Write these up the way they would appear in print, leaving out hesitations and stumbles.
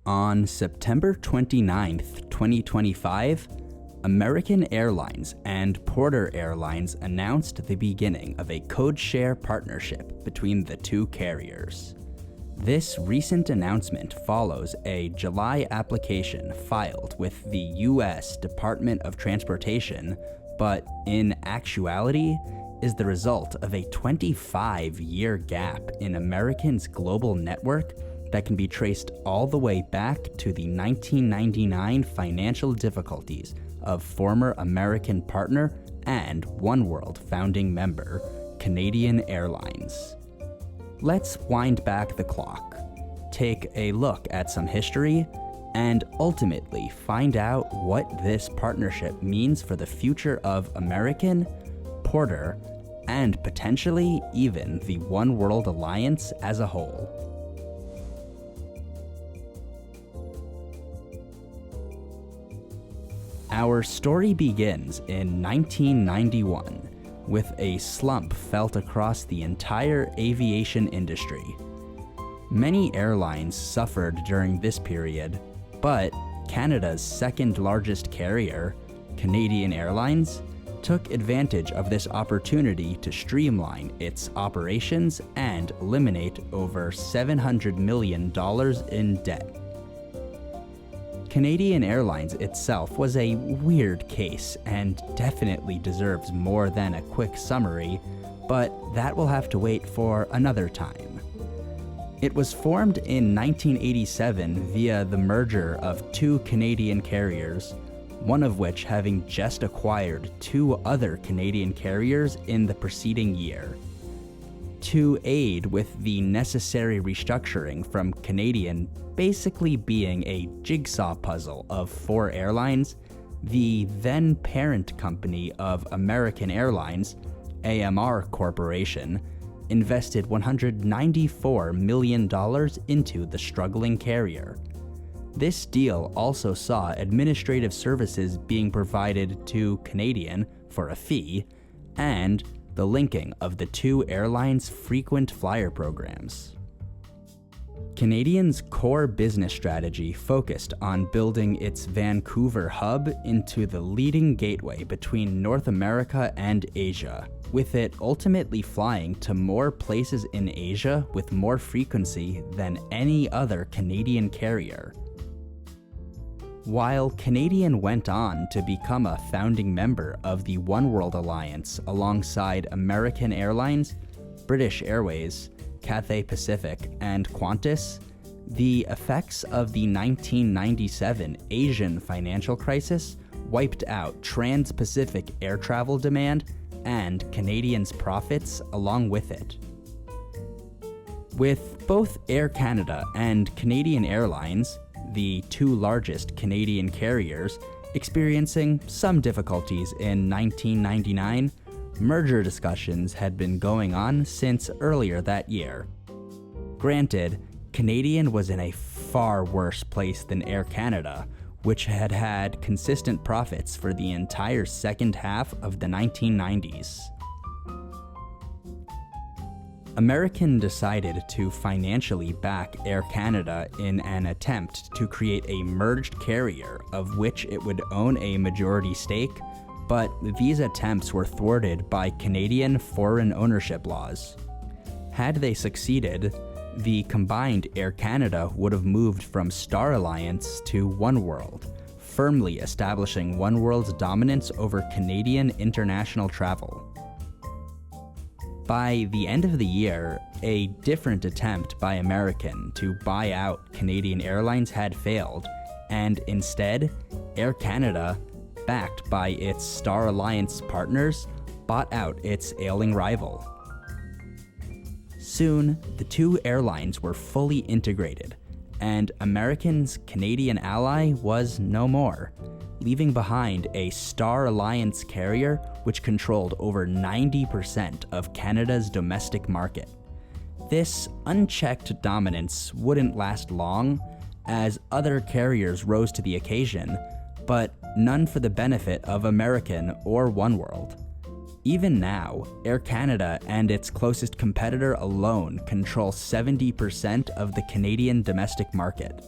On September 29th, 2025, American Airlines and Porter Airlines announced the beginning of a codeshare partnership between the two carriers. This recent announcement follows a July application filed with the U.S. Department of Transportation, but in actuality is the result of a 25-year gap in American's global network that can be traced all the way back to the 1999 financial difficulties of former American partner and oneworld founding member, Canadian Airlines. Let's wind back the clock, take a look at some history, and ultimately find out what this partnership means for the future of American, Porter, and potentially even the oneworld alliance as a whole. Our story begins in 1991 with a slump felt across the entire aviation industry. Many airlines suffered during this period, but Canada's second largest carrier, Canadian Airlines, took advantage of this opportunity to streamline its operations and eliminate over $700 million in debt. Canadian Airlines itself was a weird case and definitely deserves more than a quick summary, but that will have to wait for another time. It was formed in 1987 via the merger of two Canadian carriers, one of which having just acquired two other Canadian carriers in the preceding year. To aid with the necessary restructuring from Canadian basically being a jigsaw puzzle of four airlines, the then parent company of American Airlines, AMR Corporation, invested $194 million into the struggling carrier. This deal also saw administrative services being provided to Canadian for a fee, and the linking of the two airlines' frequent flyer programs. Canadian's core business strategy focused on building its Vancouver hub into the leading gateway between North America and Asia, with it ultimately flying to more places in Asia with more frequency than any other Canadian carrier. While Canadian went on to become a founding member of the oneworld alliance alongside American Airlines, British Airways, Cathay Pacific, and Qantas, the effects of the 1997 Asian financial crisis wiped out trans-Pacific air travel demand and Canadians' profits along with it. With both Air Canada and Canadian Airlines, the two largest Canadian carriers, experiencing some difficulties in 1999, merger discussions had been going on since earlier that year. Granted, Canadian was in a far worse place than Air Canada, which had had consistent profits for the entire second half of the 1990s. American decided to financially back Air Canada in an attempt to create a merged carrier of which it would own a majority stake, but these attempts were thwarted by Canadian foreign ownership laws. Had they succeeded, the combined Air Canada would have moved from Star Alliance to oneworld, firmly establishing oneworld's dominance over Canadian international travel. By the end of the year, a different attempt by American to buy out Canadian Airlines had failed, and instead, Air Canada, backed by its Star Alliance partners, bought out its ailing rival. Soon, the two airlines were fully integrated, and American's Canadian ally was no more, leaving behind a Star Alliance carrier which controlled over 90% of Canada's domestic market. This unchecked dominance wouldn't last long, as other carriers rose to the occasion, but none for the benefit of American or oneworld. Even now, Air Canada and its closest competitor alone control 70% of the Canadian domestic market.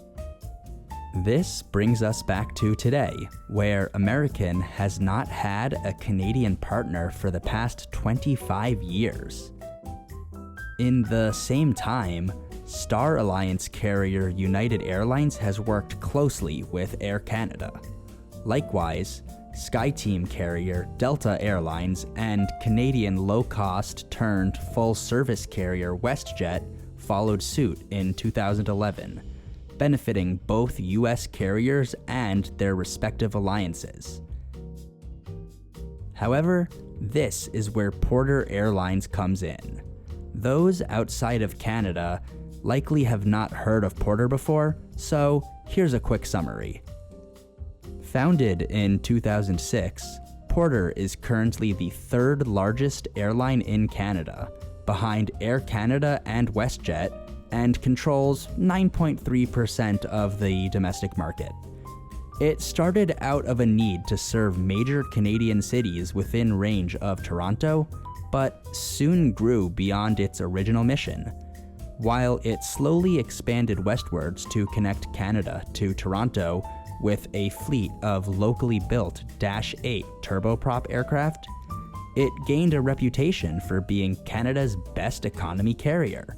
This brings us back to today, where American has not had a Canadian partner for the past 25 years. In the same time, Star Alliance carrier United Airlines has worked closely with Air Canada. Likewise, SkyTeam carrier Delta Airlines and Canadian low-cost turned full-service carrier WestJet followed suit in 2011, benefiting both U.S. carriers and their respective alliances. However, this is where Porter Airlines comes in. Those outside of Canada likely have not heard of Porter before, so here's a quick summary. Founded in 2006, Porter is currently the third largest airline in Canada, behind Air Canada and WestJet, and controls 9.3% of the domestic market. It started out of a need to serve major Canadian cities within range of Toronto, but soon grew beyond its original mission. While it slowly expanded westwards to connect Canada to Toronto with a fleet of locally built Dash 8 turboprop aircraft, it gained a reputation for being Canada's best economy carrier.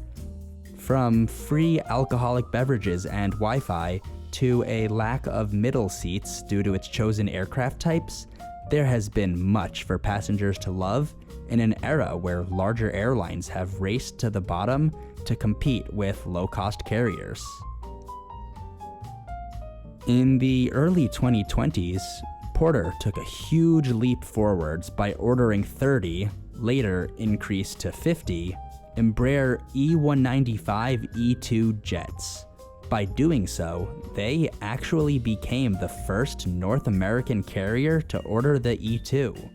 From free alcoholic beverages and Wi-Fi to a lack of middle seats due to its chosen aircraft types, there has been much for passengers to love in an era where larger airlines have raced to the bottom to compete with low-cost carriers. In the early 2020s, Porter took a huge leap forwards by ordering 30, later increased to 50, Embraer E195 E2 jets. By doing so, they actually became the first North American carrier to order the E2.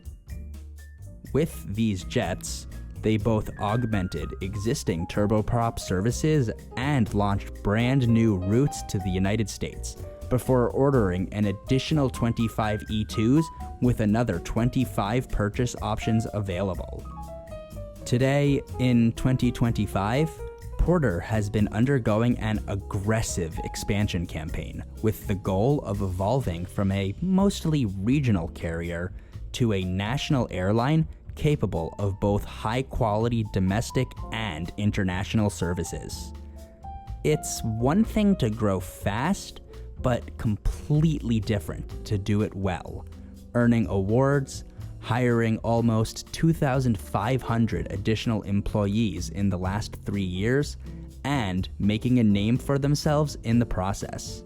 With these jets, they both augmented existing turboprop services and launched brand new routes to the United States, before ordering an additional 25 E2s with another 25 purchase options available. Today, in 2025, Porter has been undergoing an aggressive expansion campaign with the goal of evolving from a mostly regional carrier to a national airline capable of both high-quality domestic and international services. It's one thing to grow fast, but completely different to do it well, earning awards, hiring almost 2,500 additional employees in the last 3 years, and making a name for themselves in the process.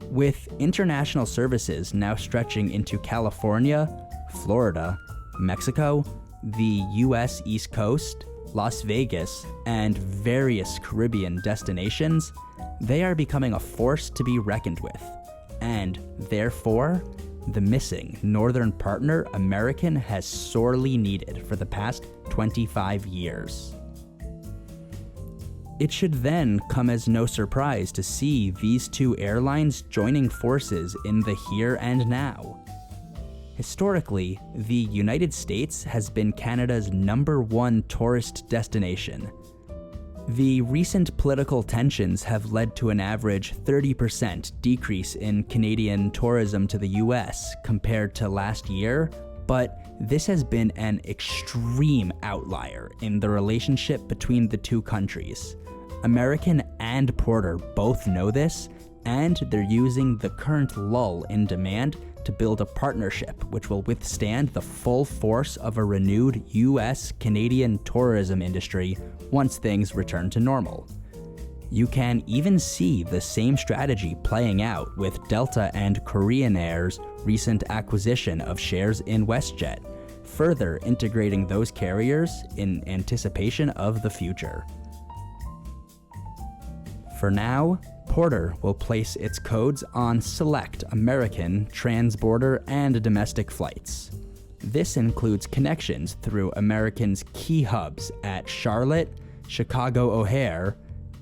With international services now stretching into California, Florida, Mexico, the US East Coast, Las Vegas, and various Caribbean destinations, they are becoming a force to be reckoned with, and therefore, the missing northern partner American has sorely needed for the past 25 years. It should then come as no surprise to see these two airlines joining forces in the here and now. Historically, the United States has been Canada's #1 tourist destination. The recent political tensions have led to an average 30% decrease in Canadian tourism to the US compared to last year, but this has been an extreme outlier in the relationship between the two countries. American and Porter both know this, and they're using the current lull in demand to build a partnership which will withstand the full force of a renewed US-Canadian tourism industry once things return to normal. You can even see the same strategy playing out with Delta and Korean Air's recent acquisition of shares in WestJet, further integrating those carriers in anticipation of the future. For now, Porter will place its codes on select American, transborder, and domestic flights. This includes connections through American's key hubs at Charlotte, Chicago O'Hare,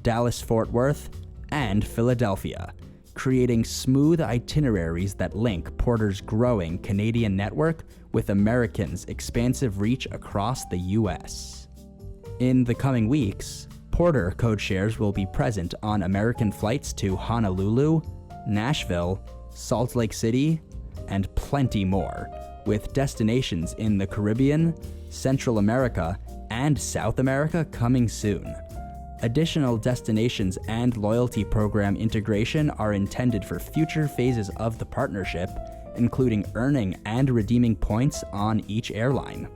Dallas-Fort Worth, and Philadelphia, creating smooth itineraries that link Porter's growing Canadian network with American's expansive reach across the US. In the coming weeks, Porter code shares will be present on American flights to Honolulu, Nashville, Salt Lake City, and plenty more, with destinations in the Caribbean, Central America, and South America coming soon. Additional destinations and loyalty program integration are intended for future phases of the partnership, including earning and redeeming points on each airline.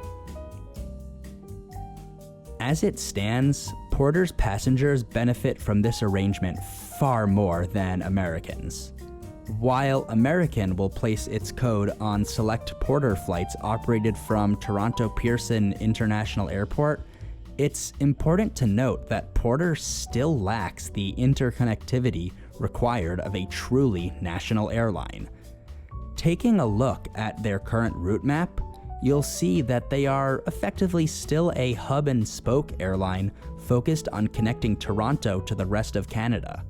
As it stands, Porter's passengers benefit from this arrangement far more than Americans. While American will place its code on select Porter flights operated from Toronto Pearson International Airport, it's important to note that Porter still lacks the interconnectivity required of a truly national airline. Taking a look at their current route map, you'll see that they are effectively still a hub-and-spoke airline focused on connecting Toronto to the rest of Canada.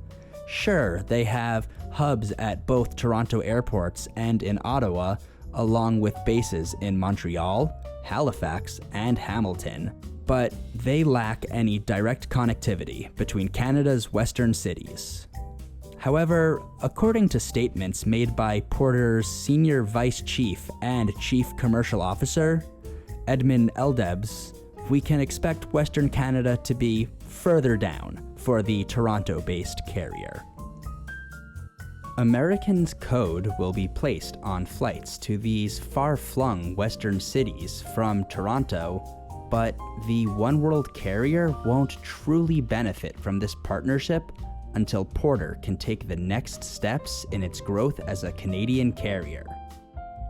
Sure, they have hubs at both Toronto airports and in Ottawa, along with bases in Montreal, Halifax, and Hamilton, but they lack any direct connectivity between Canada's western cities. However, according to statements made by Porter's Senior Vice Chief and Chief Commercial Officer, Edmund Eldebs, we can expect Western Canada to be further down for the Toronto-based carrier. American's code will be placed on flights to these far-flung western cities from Toronto, but the oneworld carrier won't truly benefit from this partnership until Porter can take the next steps in its growth as a Canadian carrier.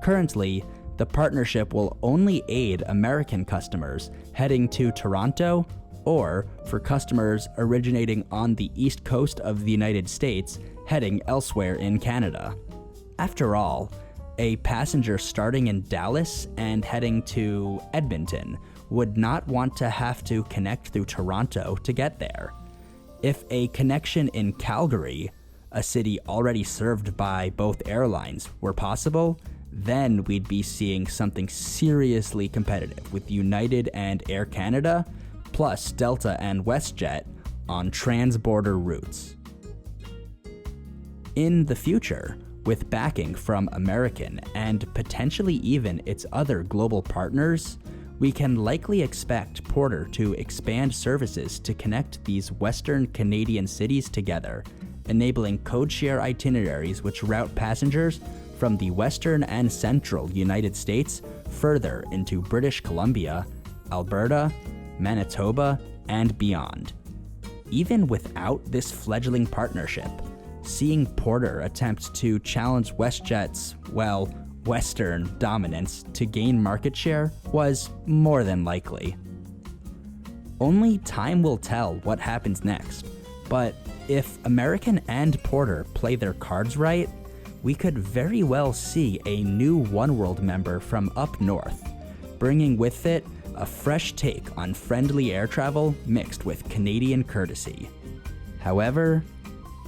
Currently, the partnership will only aid American customers heading to Toronto or for customers originating on the east coast of the United States heading elsewhere in Canada. After all, a passenger starting in Dallas and heading to Edmonton would not want to have to connect through Toronto to get there. If a connection in Calgary, a city already served by both airlines, were possible, then we'd be seeing something seriously competitive with United and Air Canada, plus Delta and WestJet on trans-border routes. In the future, with backing from American and potentially even its other global partners, we can likely expect Porter to expand services to connect these Western Canadian cities together, enabling codeshare itineraries which route passengers from the Western and Central United States further into British Columbia, Alberta, Manitoba, and beyond. Even without this fledgling partnership, seeing Porter attempt to challenge WestJet's, Western dominance to gain market share was more than likely. Only time will tell what happens next, but if American and Porter play their cards right, we could very well see a new oneworld member from up north, bringing with it a fresh take on friendly air travel mixed with Canadian courtesy. However,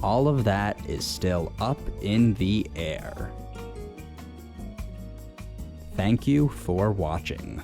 all of that is still up in the air. Thank you for watching.